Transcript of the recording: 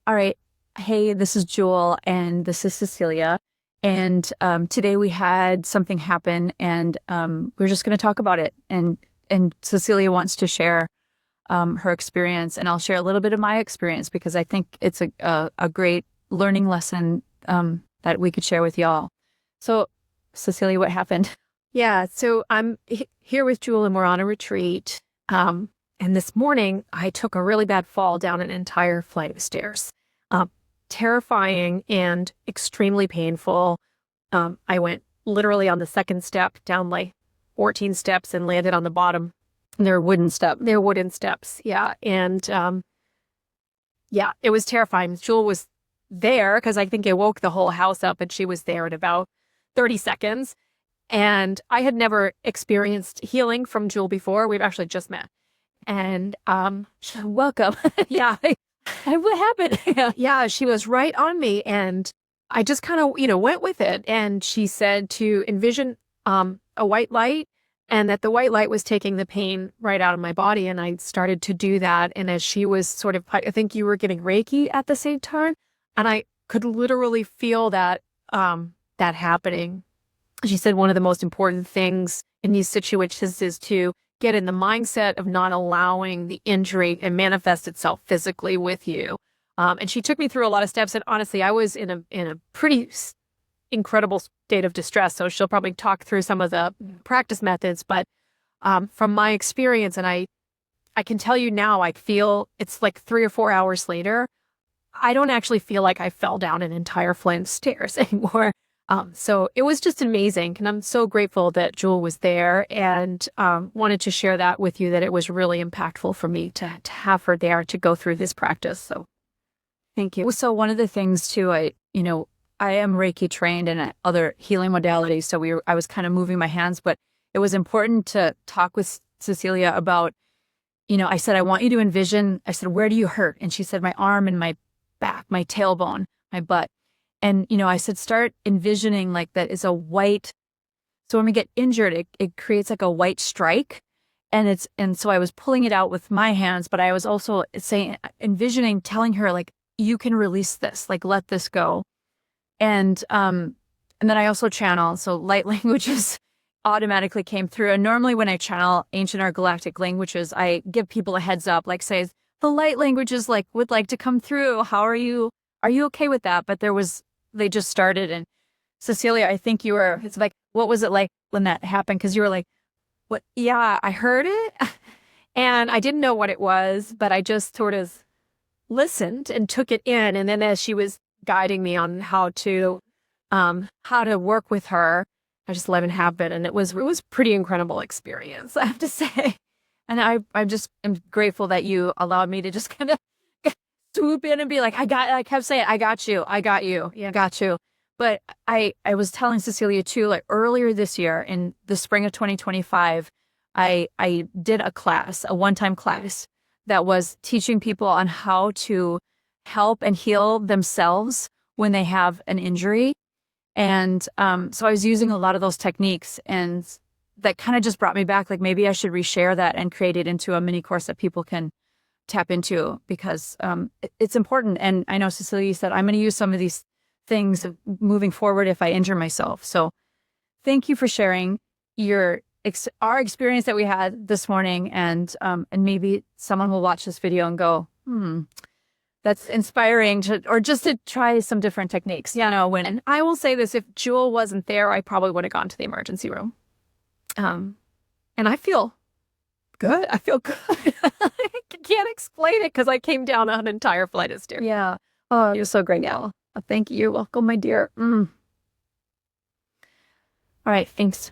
All right. Hey, this is Jewel and this is Cecilia. And today we had something happen and we're just going to talk about it. And Cecilia wants to share her experience, and I'll share a little bit of my experience because I think it's a great learning lesson that we could share with y'all. So, Cecilia, what happened? Yeah, so I'm here with Jewel and we're on a retreat. And this morning I took a really bad fall down an entire flight of stairs. Um, Terrifying and extremely painful. I went literally on the second step down like 14 steps and landed on the bottom. They're wooden steps. They're wooden steps, yeah. And yeah, it was terrifying. Jewel was there because I think it woke the whole house up, and she was there in about 30 seconds. And I had never experienced healing from Jewel before. We've actually just met. And Welcome. yeah, What happened? yeah, she was right on me. And I just kind of, went with it. And she said to envision a white light, and that the white light was taking the pain right out of my body. And I started to do that. And as she was sort of, I think you were getting Reiki at the same time. And I could literally feel that happening. She said one of the most important things in these situations is to get in the mindset of not allowing the injury and manifest itself physically with you. And she took me through a lot of steps. And honestly, I was in a pretty incredible state of distress. So she'll probably talk through some of the practice methods. But from my experience, and I can tell you now, I feel it's like 3 or 4 hours later, I don't actually feel like I fell down an entire flight of stairs anymore. So it was just amazing. And I'm so grateful that Jewel was there, and wanted to share that with you, that it was really impactful for me to have her there to go through this practice. So Thank you. So one of the things too, I am Reiki trained in other healing modalities. So I was kind of moving my hands, but it was important to talk with Cecilia about, I said, I want you to envision, I said, where do you hurt? And she said, my arm and my back, my tailbone, my butt. And, I said, start envisioning like that is a white. So when we get injured, it creates like a white strike. And so I was pulling it out with my hands, but I was also envisioning, telling her like, you can release this, like, let this go. And then I also channel. So light languages automatically came through. And normally when I channel ancient or galactic languages, I give people a heads up, like say, the light languages would like to come through. How are you? Are you okay with that? But they just started. And Cecilia, I think it's like, what was it like when that happened? Because you were like, what? Yeah, I heard it and I didn't know what it was, but I just sort of listened and took it in. And then as she was guiding me on how to work with her, I just let it happen. And it was pretty incredible experience, I have to say. And I just am grateful that you allowed me to just kind of swoop in and be like, I kept saying, I got you. Yeah, I got you. But I was telling Cecilia too, like earlier this year in the spring of 2025, I did a one-time class that was teaching people on how to help and heal themselves when they have an injury. And so I was using a lot of those techniques, and that kind of just brought me back. Like maybe I should reshare that and create it into a mini course that people can tap into, because it's important. And I know Cecilia said, I'm going to use some of these things moving forward if I injure myself. So thank you for sharing our experience that we had this morning. And maybe someone will watch this video and go, that's inspiring or just to try some different techniques. And I will say this, if Jewel wasn't there, I probably would have gone to the emergency room. And I feel good. I can't explain it because I came down an entire flight of stairs. Yeah. Oh, you're so grateful. Yeah. Thank you. You're welcome, my dear. All right. Thanks.